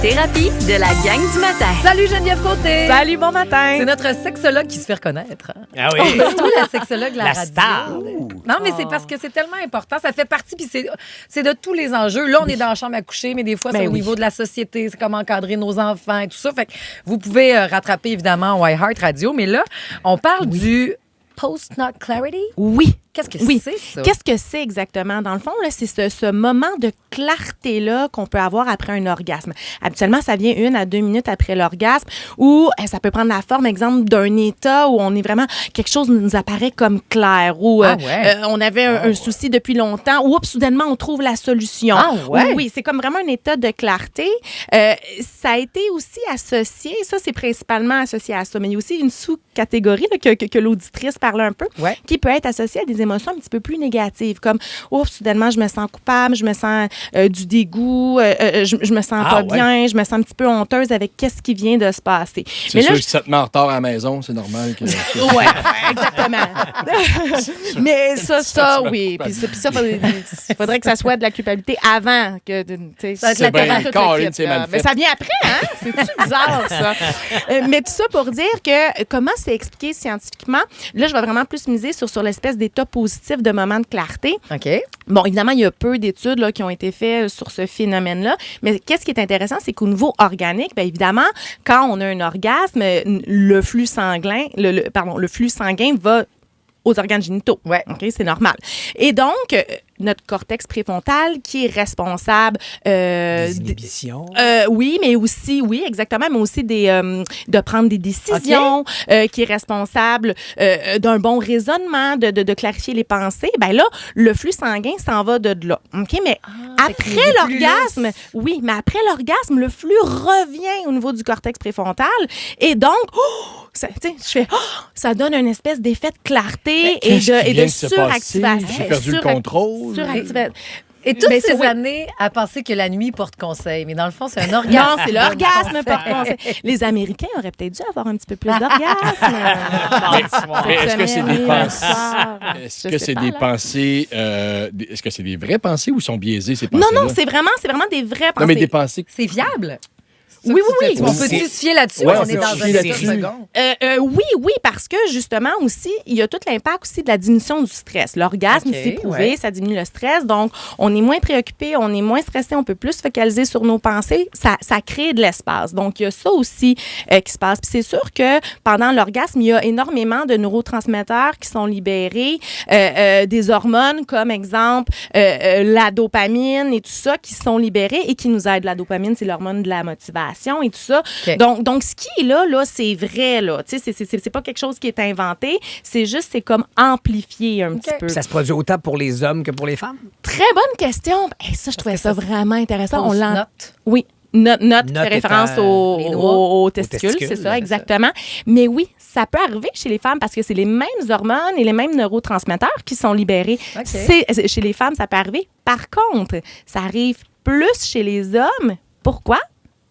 thérapie de la gang du matin. Salut Geneviève Côté. Salut, bon matin. C'est notre sexologue qui se fait reconnaître. Ah oui. C'est toi la sexologue de la radio. star. Non, mais c'est parce que c'est tellement important. Ça fait partie, puis c'est de tous les enjeux. Là, on est dans la chambre à coucher, mais des fois, c'est au niveau de la société. C'est comment encadrer nos enfants et tout ça. Fait que vous pouvez rattraper, évidemment, iHeart Radio. Mais là, on parle du post-nut clarity. Oui. Qu'est-ce que c'est, ça? Qu'est-ce que c'est exactement? Dans le fond, là, c'est ce moment de clarté-là qu'on peut avoir après un orgasme. Habituellement, ça vient 1 à 2 minutes après l'orgasme ou ça peut prendre la forme, exemple, d'un état où on est vraiment... Quelque chose nous apparaît comme clair ou on avait un souci depuis longtemps ou soudainement, on trouve la solution. Ah ouais? Oui, c'est comme vraiment un état de clarté. Ça a été aussi associé, ça, c'est principalement associé à ça, mais il y a aussi une sous-catégorie là, que l'auditrice parle un peu, qui peut être associée à des émotions un petit peu plus négatives, comme soudainement je me sens coupable, je me sens du dégoût, je me sens pas bien, je me sens un petit peu honteuse avec qu'est-ce qui vient de se passer. C'est sûr que si ça te met en retard à la maison, c'est normal que... Oui, exactement. Mais ça, oui. Puis ça, faudrait que ça soit de la culpabilité avant que... Ça va être la thérapie. Mais ça vient après, hein? C'est-tu bizarre, ça? Mais tout ça pour dire que comment c'est expliqué scientifiquement, là, je vais vraiment plus miser sur l'espèce d'état positif de moment de clarté. OK. Bon, évidemment, il y a peu d'études là, qui ont été faites sur ce phénomène-là. Mais qu'est-ce qui est intéressant, c'est qu'au niveau organique, bien évidemment, quand on a un orgasme, le flux sanguin, le flux sanguin va aux organes génitaux. Ouais. OK, c'est normal. Et donc, notre cortex préfrontal qui est responsable des inhibitions. Oui, mais aussi, oui, exactement, mais aussi de prendre des décisions, qui est responsable d'un bon raisonnement, de clarifier les pensées. Ben là, le flux sanguin s'en va de là. OK, mais après l'orgasme, mais après l'orgasme, le flux revient au niveau du cortex préfrontal et donc, ça donne une espèce d'effet de clarté et de suractivation. J'ai perdu le contrôle. Et toutes ces années à penser que la nuit porte conseil. Mais dans le fond, c'est un orgasme. Non, c'est l'orgasme porte conseil. Les Américains auraient peut-être dû avoir un petit peu plus d'orgasme. Est-ce que c'est des pensées? Est-ce que c'est des pensées? Est-ce que c'est des vraies pensées ou sont biaisées, ces pensées-là? Non, c'est vraiment des vraies pensées. Non, mais des pensées... C'est viable? Oui. On peut-se fier là-dessus? On est dans un seconde. Oui, parce que justement aussi, il y a tout l'impact aussi de la diminution du stress. L'orgasme, c'est prouvé, ça diminue le stress. Donc, on est moins préoccupé, on est moins stressé, on peut plus se focaliser sur nos pensées. Ça crée de l'espace. Donc, il y a ça aussi qui se passe. Puis c'est sûr que pendant l'orgasme, il y a énormément de neurotransmetteurs qui sont libérés, des hormones comme, exemple, la dopamine et tout ça qui sont libérés et qui nous aident. La dopamine, c'est l'hormone de la motivation et tout ça. Okay. Donc, ce qui est là, c'est vrai, là. Tu sais, c'est pas quelque chose qui est inventé. C'est comme amplifié un petit peu. Ça se produit autant pour les hommes que pour les femmes? Très bonne question. Ça, je trouvais ça vraiment intéressant. Note. Oui. Note fait référence aux testicules, c'est ça, exactement. Mais oui, ça peut arriver chez les femmes parce que c'est les mêmes hormones et les mêmes neurotransmetteurs qui sont libérés. Chez les femmes, ça peut arriver. Par contre, ça arrive plus chez les hommes. Pourquoi?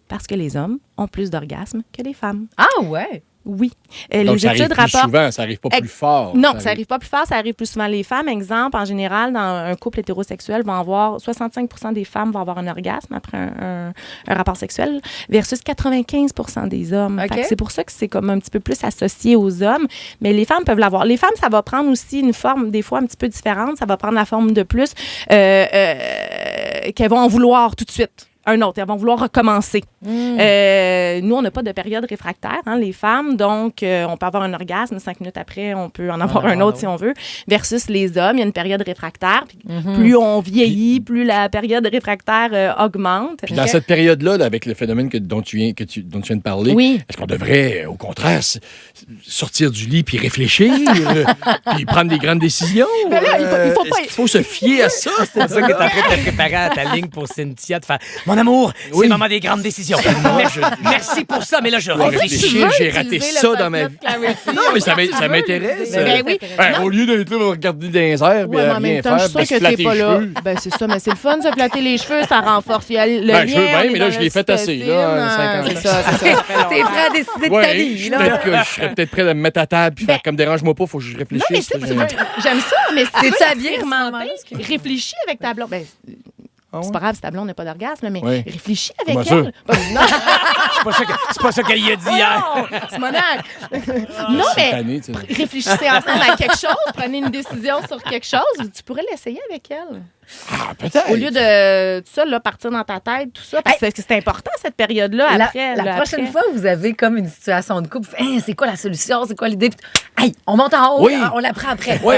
Parce que les hommes ont plus d'orgasmes que les femmes. Ah ouais? Oui. Donc, ça arrive plus souvent, ça n'arrive pas plus fort. Non, ça n'arrive pas plus fort, ça arrive plus souvent. Les femmes, exemple, en général, dans un couple hétérosexuel, vont avoir 65% des femmes vont avoir un orgasme après un rapport sexuel versus 95% des hommes. Okay. C'est pour ça que c'est comme un petit peu plus associé aux hommes. Mais les femmes peuvent l'avoir. Les femmes, ça va prendre aussi une forme, des fois, un petit peu différente. Ça va prendre la forme de plus qu'elles vont en vouloir tout de suite. Un autre. Elles vont vouloir recommencer. Nous, on n'a pas de période réfractaire, hein, les femmes. Donc, on peut avoir un orgasme. 5 minutes après, on peut en avoir un autre si on veut. Versus les hommes, il y a une période réfractaire. Plus on vieillit, plus la période réfractaire augmente. Puis dans cette période-là, avec le phénomène dont tu viens de parler, est-ce qu'on devrait, au contraire, sortir du lit puis réfléchir, puis prendre des grandes décisions? Mais là, il faut se fier à ça. C'est ça que tu es en train de te préparer à ta ligne pour Cynthia, de faire « Mon amour, c'est le moment des grandes décisions. Merci pour ça, mais là, je réfléchis. J'ai raté ça dans ma vie. Non, mais ça m'intéresse. Au lieu d'être là, regarder dans les airs et à rien faire, je suis sûre que t'es pas là. Ben, c'est ça, mais c'est le fun, se flatter les cheveux, ça renforce le lien. Je veux bien, mais là, je l'ai fait assez. C'est ça. T'es prêt à décider de ta vie. Je serais peut-être prêt à me mettre à table puis faire comme dérange-moi pas, faut que je réfléchisse. J'aime ça, mais c'est-tu à bien Réfléchis avec ta blonde. C'est pas grave si ta blonde n'a pas d'orgasme, mais Oui. réfléchis avec Comment ça? elle. Non, C'est pas ça qu'elle y a dit hier. c'est monac. Non, mais Année, tu sais. réfléchissez ensemble à quelque chose, prenez une décision sur quelque chose, tu pourrais l'essayer avec elle. Ah, peut-être. Au lieu de tout ça, là, partir dans ta tête, tout ça, parce que c'est important cette période-là. Après, La là, prochaine après. fois, vous avez comme une situation de couple, vous faites, Hey, c'est quoi la solution, c'est quoi l'idée? Puis, hey, on monte en haut, Oui. on la prend après. Oui.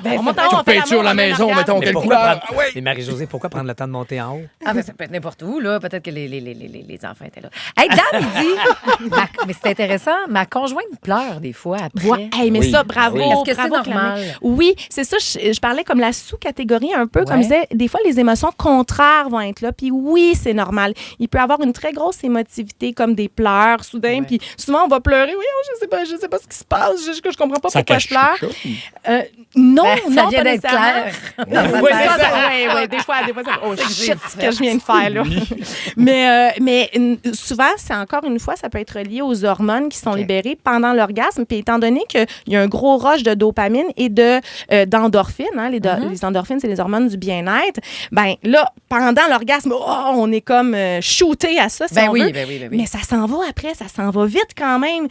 On monte en haut, on fait Peinture l'amour, la on fait maison, l'orgasme. mettons, Mais quelle pourquoi couleur? prendre... Mais Marie-Josée, pourquoi prendre le temps de monter en haut? Ah, ben ça peut être n'importe où, là. Peut-être que les enfants étaient là. Hey, Dan, il dit, mais c'est intéressant, ma conjointe pleure des fois après. Hey, mais Oui. ça, bravo. Oui. Est-ce que bravo, c'est normal? Clément. Oui, c'est ça. Je parlais comme la sous-catégorie un peu. Comme Ouais. je disais, des fois, les émotions contraires vont être là. Puis oui, c'est normal. Il peut y avoir une très grosse émotivité, comme des pleurs soudain. Puis souvent, on va pleurer. Oui, je sais pas ce qui se passe. Je comprends pas Ça pourquoi cache je pleure. quelque chose. Non, Ben, non, ça vient pas d'être nécessairement. clair. Oui, oui, des fois, ça. Oh, C'est que j'ai shit, ce fait. que je viens de faire, là. mais souvent, c'est encore une fois, ça peut être lié aux hormones qui sont libérées pendant l'orgasme. Puis étant donné qu'il y a un gros rush de dopamine et d'endorphines, hein, les endorphines, c'est les hormones du bien-être, ben là, pendant l'orgasme, on est comme shooté à ça, si on veut. Ben oui. Mais ça s'en va après, ça s'en va vite quand même.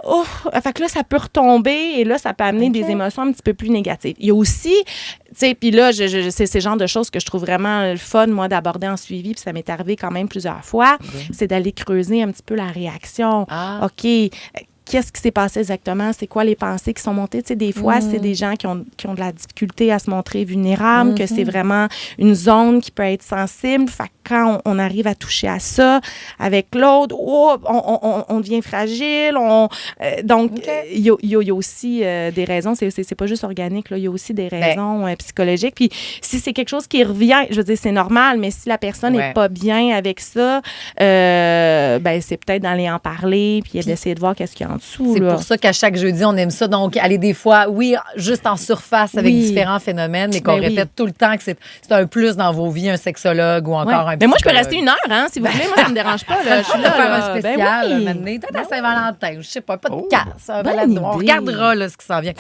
Oh, fait que là, ça peut retomber et là, ça peut amener des émotions un petit peu plus négatives. Il y a aussi, tu sais, puis là, c'est ce genre de choses que je trouve vraiment le fun, moi, d'aborder en suivi, puis ça m'est arrivé quand même plusieurs fois, c'est d'aller creuser un petit peu la réaction. Ah. OK, qu'est-ce qui s'est passé exactement? C'est quoi les pensées qui sont montées? Tu sais, des fois, c'est des gens qui ont de la difficulté à se montrer vulnérables, que c'est vraiment une zone qui peut être sensible. Fait que quand on arrive à toucher à ça avec l'autre, on devient fragile. Donc, il y a aussi des raisons. C'est pas juste organique, là. Il y a aussi des raisons psychologiques. Puis, si c'est quelque chose qui revient, je veux dire, c'est normal, mais si la personne n'est pas bien avec ça, c'est peut-être d'aller en parler puis d'essayer de voir qu'est-ce qu'il y a en dessous. C'est là. pour ça qu'à chaque jeudi, on aime ça. Donc, aller des fois, oui, juste en surface avec Oui. différents phénomènes, mais qu'on Ben oui. répète tout le temps que c'est un plus dans vos vies, un sexologue ou encore un Mais moi, je peux psychologue. rester 1 heure, hein, si vous voulez. Moi, ça me dérange pas. Là. Je suis On là, va faire là. un spécial, Ben oui. maintenant. Peut-être à Saint-Valentin, je sais pas de casse. Bonne On idée. regardera là, ce qui s'en vient.